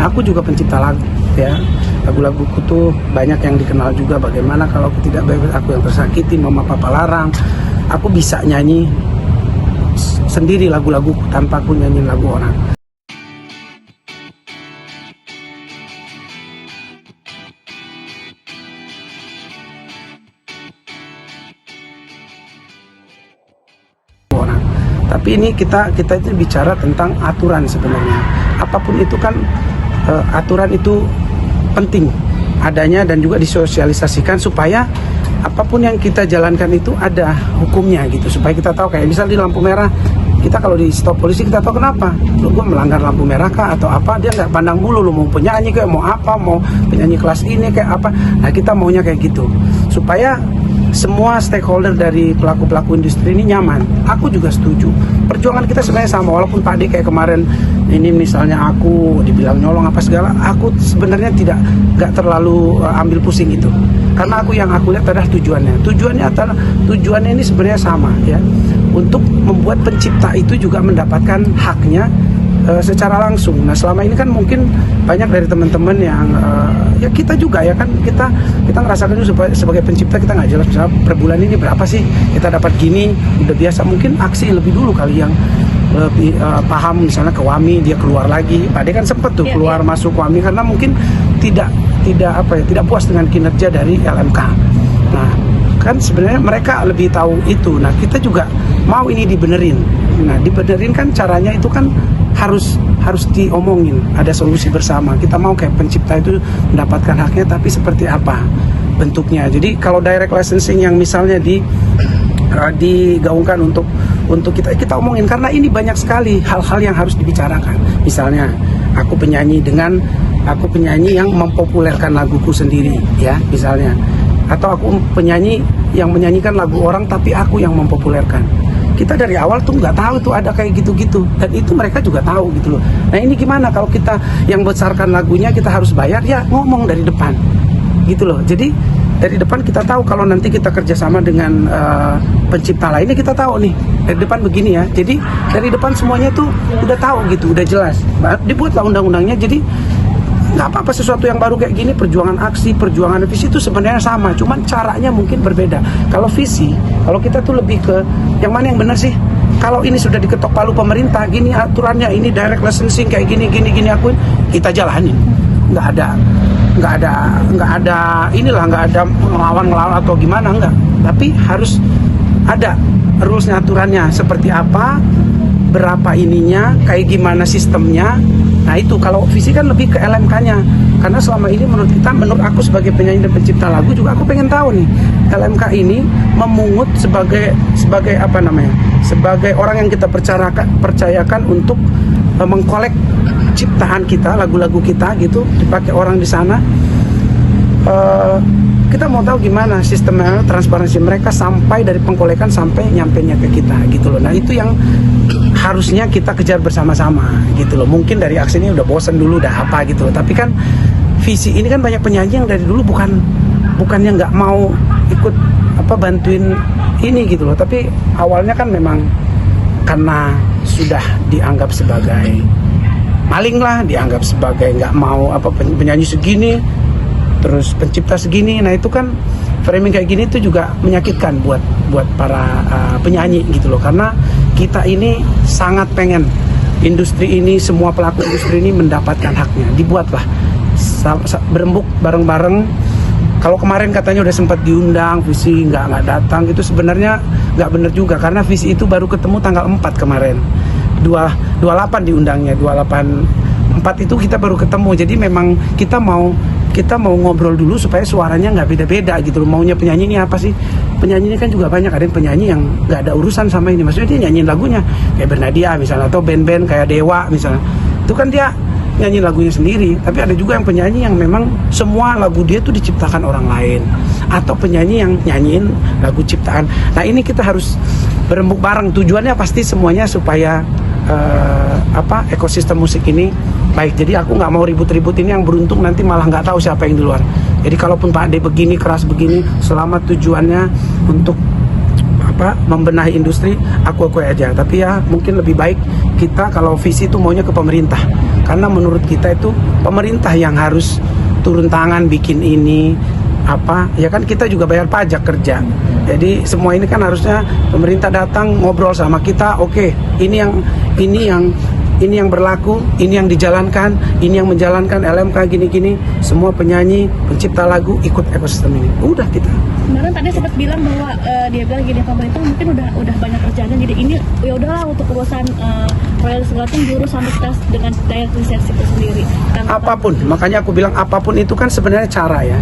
aku juga pencipta lagu ya. Lagu-laguku tuh banyak yang dikenal juga. Bagaimana kalau aku tidak bebas, aku yang tersakiti, mama papa larang. Aku bisa nyanyi sendiri lagu-laguku tanpa aku nyanyiin lagu orang. Tapi ini kita itu bicara tentang aturan sebenarnya. Apapun itu kan aturan itu penting adanya dan juga disosialisasikan supaya apapun yang kita jalankan itu ada hukumnya gitu. Supaya kita tahu, kayak misal di lampu merah, kita kalau di stop polisi kita tahu kenapa. Lu gua melanggar lampu merah kah atau apa, dia nggak pandang bulu lu mau penyanyi kayak mau apa, mau penyanyi kelas ini kayak apa. Nah kita maunya kayak gitu supaya semua stakeholder dari pelaku-pelaku industri ini nyaman. Aku juga setuju. Perjuangan kita sebenarnya sama, walaupun Pak D kayak kemarin ini misalnya aku dibilang nyolong apa segala, aku sebenarnya nggak terlalu ambil pusing itu. Karena yang aku lihat adalah tujuannya. Tujuannya ini sebenarnya sama ya. Untuk membuat pencipta itu juga mendapatkan haknya secara langsung. Nah selama ini kan mungkin banyak dari teman-teman yang ya kita juga ya kan kita ngerasakan itu sebagai pencipta kita nggak jelas misalnya per bulan ini berapa sih kita dapat gini, udah biasa. Mungkin aksi lebih dulu kali yang lebih paham, misalnya ke WAMI dia keluar lagi. Tadi kan sempet tuh keluar masuk WAMI karena mungkin tidak puas dengan kinerja dari LMK. Nah kan sebenarnya mereka lebih tahu itu. Nah kita juga mau ini dibenerin. Nah dibenerin kan caranya itu kan harus diomongin, ada solusi bersama. Kita mau kayak pencipta itu mendapatkan haknya, tapi seperti apa bentuknya. Jadi kalau direct licensing yang misalnya digaungkan untuk kita omongin, karena ini banyak sekali hal-hal yang harus dibicarakan. Misalnya aku penyanyi yang mempopulerkan laguku sendiri ya misalnya, atau aku penyanyi yang menyanyikan lagu orang tapi aku yang mempopulerkan. Kita dari awal tuh nggak tahu tuh ada kayak gitu-gitu, dan itu mereka juga tahu gitu loh. Nah ini gimana kalau kita yang besarkan lagunya kita harus bayar, ya ngomong dari depan gitu loh. Jadi dari depan kita tahu, kalau nanti kita kerjasama dengan pencipta lainnya kita tahu nih dari depan begini ya. Jadi dari depan semuanya tuh udah tahu gitu, udah jelas. Dibuatlah undang-undangnya. Jadi nggak apa-apa sesuatu yang baru kayak gini. Perjuangan aksi, perjuangan visi itu sebenarnya sama, cuman caranya mungkin berbeda. Kalau visi, kalau kita tuh lebih ke yang mana yang benar sih. Kalau ini sudah diketok palu pemerintah, gini aturannya, ini direct licensing kayak gini akuin, kita jalanin. Nggak ada ngelawan atau gimana, enggak. Tapi harus ada rulesnya, aturannya seperti apa, berapa ininya, kayak gimana sistemnya. Nah itu kalau visi kan lebih ke LMK-nya. Karena selama ini menurut aku sebagai penyanyi dan pencipta lagu juga aku pengen tahu nih, LMK ini memungut sebagai apa namanya, sebagai orang yang kita percayakan untuk mengkolek ciptaan kita, lagu-lagu kita gitu, dipakai orang di sana. Kita mau tahu gimana sistemnya, transparansi mereka sampai dari pengkolekan sampai nyampenya ke kita gitu loh. Nah itu yang harusnya kita kejar bersama-sama gitu loh. Mungkin dari aksi ini udah bosen dulu, udah apa gitu loh. Tapi kan visi ini kan banyak penyanyi yang dari dulu bukannya nggak mau ikut bantuin ini gitu loh. Tapi awalnya kan memang karena sudah dianggap sebagai maling lah, dianggap sebagai nggak mau penyanyi segini, terus pencipta segini. Nah itu kan framing kayak gini tuh juga menyakitkan buat para penyanyi gitu loh. Karena kita ini sangat pengen industri ini, semua pelaku industri ini mendapatkan haknya. Dibuatlah berembuk bareng-bareng. Kalau kemarin katanya udah sempat diundang, visi nggak datang, itu sebenarnya nggak bener juga. Karena visi itu baru ketemu tanggal 4 kemarin, 28 diundangnya, 4 itu kita baru ketemu. Jadi memang kita mau ngobrol dulu supaya suaranya nggak beda-beda gitu loh. Maunya penyanyi ini apa sih? Penyanyi ini kan juga banyak, ada yang penyanyi yang nggak ada urusan sama ini. Maksudnya dia nyanyiin lagunya kayak Bernadia misalnya, atau band-band kayak Dewa misalnya. Itu kan dia nyanyi lagunya sendiri. Tapi ada juga yang penyanyi yang memang semua lagu dia tuh diciptakan orang lain, atau penyanyi yang nyanyiin lagu ciptaan. Nah ini kita harus berembuk bareng. Tujuannya pasti semuanya supaya ekosistem musik ini baik. Jadi aku nggak mau ribut-ribut ini, yang beruntung nanti malah nggak tahu siapa yang di luar. Jadi kalaupun Pak D begini keras begini, selama tujuannya untuk membenahi industri, aku aja. Tapi ya mungkin lebih baik kita kalau visi itu maunya ke pemerintah. karena menurut kita itu pemerintah yang harus turun tangan bikin ini apa ya kan, kita juga bayar pajak kerja. Jadi semua ini kan harusnya pemerintah datang ngobrol sama kita, oke, ini yang berlaku, ini yang dijalankan, ini yang menjalankan LMK gini-gini, semua penyanyi, pencipta lagu ikut ekosistem ini. Udah kita. Kemarin tadi sempat bilang bahwa dia bilang gini, pemerintah mungkin udah banyak kerjaan, jadi ini ya udahlah untuk urusan royal segala itu diurus sama kita dengan daya lisensi itu sendiri. Apapun, makanya aku bilang apapun itu kan sebenarnya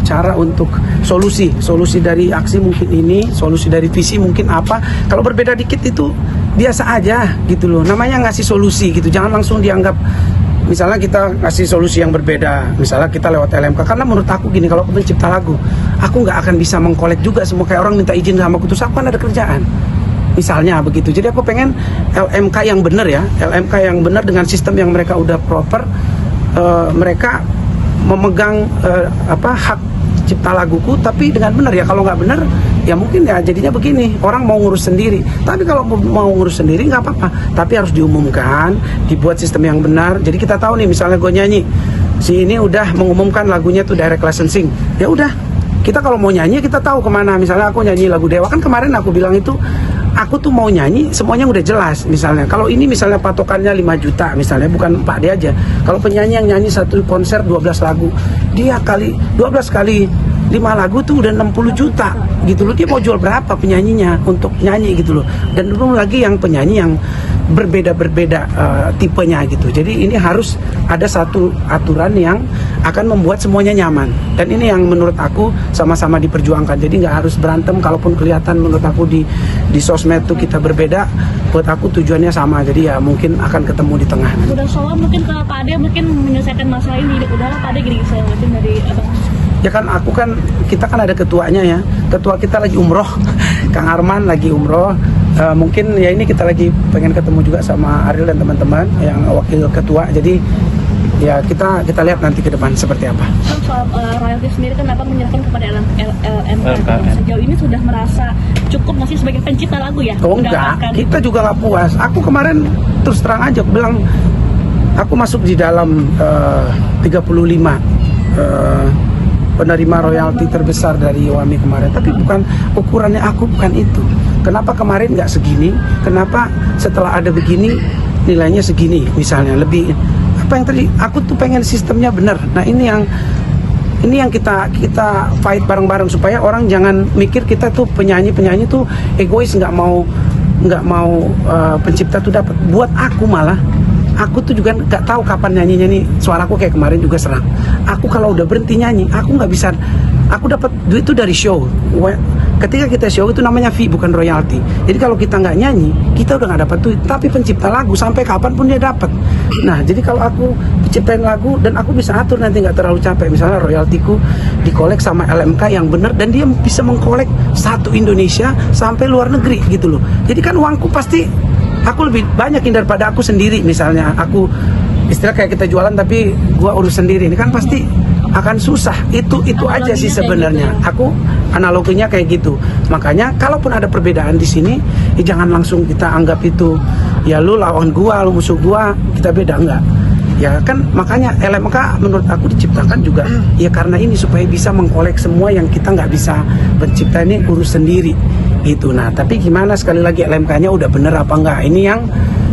cara untuk solusi dari aksi mungkin ini, solusi dari visi mungkin apa. Kalau berbeda dikit itu biasa aja gitu loh. Namanya ngasih solusi gitu, jangan langsung dianggap misalnya kita ngasih solusi yang berbeda, misalnya kita lewat LMK. Karena menurut aku gini, kalau aku pencipta lagu, aku nggak akan bisa mengkolek juga semua kayak orang minta izin sama aku, terus aku kan ada kerjaan. Misalnya begitu. Jadi aku pengen LMK yang benar ya, LMK yang benar dengan sistem yang mereka udah proper, mereka memegang hak cipta laguku, tapi dengan benar ya. Kalau nggak benar ya mungkin ya jadinya begini, orang mau ngurus sendiri. Tapi kalau mau ngurus sendiri nggak apa-apa, tapi harus diumumkan, dibuat sistem yang benar. Jadi kita tahu nih, misalnya gue nyanyi, si ini udah mengumumkan lagunya tuh direct licensing, ya udah, kita kalau mau nyanyi kita tahu kemana. Misalnya aku nyanyi lagu Dewa, kan kemarin aku bilang itu aku tuh mau nyanyi semuanya udah jelas. Misalnya kalau ini misalnya patokannya 5 juta misalnya, bukan Pak De aja, kalau penyanyi yang nyanyi satu konser 12 lagu, dia kali 12 kali 5 lagu tuh udah 60 juta gitu loh. Dia mau jual berapa penyanyinya untuk nyanyi gitu loh. Dan belum lagi yang penyanyi yang berbeda tipenya gitu. Jadi ini harus ada satu aturan yang akan membuat semuanya nyaman. Dan ini yang menurut aku sama-sama diperjuangkan. Jadi nggak harus berantem. Kalaupun kelihatan menurut aku di sosmed tuh kita berbeda, buat aku tujuannya sama. Jadi ya mungkin akan ketemu di tengah. Udah soal mungkin ke Pak Ade mungkin menyelesaikan masalah ini. Udahlah Pak Ade gini mungkin dari abang. Ya kan kita kan ada ketuanya ya. Ketua kita lagi umroh, Kang Arman lagi umroh. Mungkin ya ini kita lagi pengen ketemu juga sama Ariel dan teman-teman yang wakil ketua. Jadi ya kita lihat nanti ke depan seperti apa. Soal royalti sendiri kan abang menyerahkan kepada LMK. Sejauh ini sudah merasa cukup nggak sih sebagai pencipta lagu ya? Oh enggak, kita juga nggak puas. Aku kemarin terus terang aja aku bilang, aku masuk di dalam 35 penerima royalti terbesar dari WAMI kemarin, tapi bukan ukurannya, aku bukan itu. Kenapa kemarin nggak segini? Kenapa setelah ada begini nilainya segini? Misalnya lebih apa yang tadi? Aku tuh pengen sistemnya benar. Nah ini yang kita fight bareng-bareng supaya orang jangan mikir kita tuh penyanyi tuh egois, nggak mau pencipta tuh dapat. Buat aku malah, aku tuh juga nggak tahu kapan nyanyinya nih. Suaraku kayak kemarin juga serang. Aku kalau udah berhenti nyanyi, aku nggak bisa. Aku dapat duit itu dari show. Ketika kita show itu namanya fee, bukan royalti. Jadi kalau kita nggak nyanyi, kita udah nggak dapat duit. Tapi pencipta lagu sampai kapanpun dia dapat. Nah, jadi kalau aku ciptain lagu dan aku bisa atur nanti nggak terlalu capek. Misalnya royaltiku dikolek sama LMK yang benar dan dia bisa mengkolek satu Indonesia sampai luar negeri gitu loh. Jadi kan uangku pasti aku lebih banyak daripada aku sendiri. Misalnya aku istilah kayak kita jualan tapi gua urus sendiri, ini kan pasti akan susah. Itu aja sih sebenarnya. Aku analoginya kayak gitu. Makanya kalaupun ada perbedaan di sini, ya jangan langsung kita anggap itu ya lu lawan gua, lu musuh gua, kita beda, enggak. Ya kan makanya LMK menurut aku diciptakan juga ya karena ini, supaya bisa mengkolek semua yang kita nggak bisa pencipta ini urus sendiri gitu. Nah tapi gimana, sekali lagi LMK-nya udah bener apa enggak? Ini yang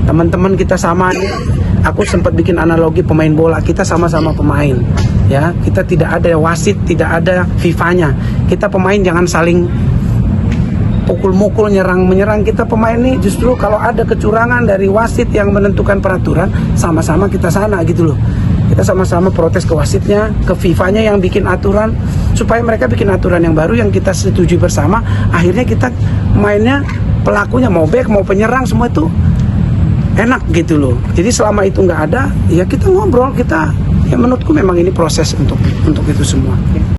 teman-teman kita sama nih. Aku sempat bikin analogi pemain bola, kita sama-sama pemain ya, kita tidak ada wasit, tidak ada FIFA-nya. Kita pemain jangan saling pukul-mukul, menyerang. Kita pemain nih justru kalau ada kecurangan dari wasit yang menentukan peraturan, sama-sama kita sana gitu loh. Kita sama-sama protes ke wasitnya, ke FIFA-nya yang bikin aturan, supaya mereka bikin aturan yang baru yang kita setujui bersama. Akhirnya kita mainnya, pelakunya mau back mau penyerang semua itu enak gitu loh. Jadi selama itu nggak ada, ya kita ngobrol, ya menurutku memang ini proses untuk itu semua.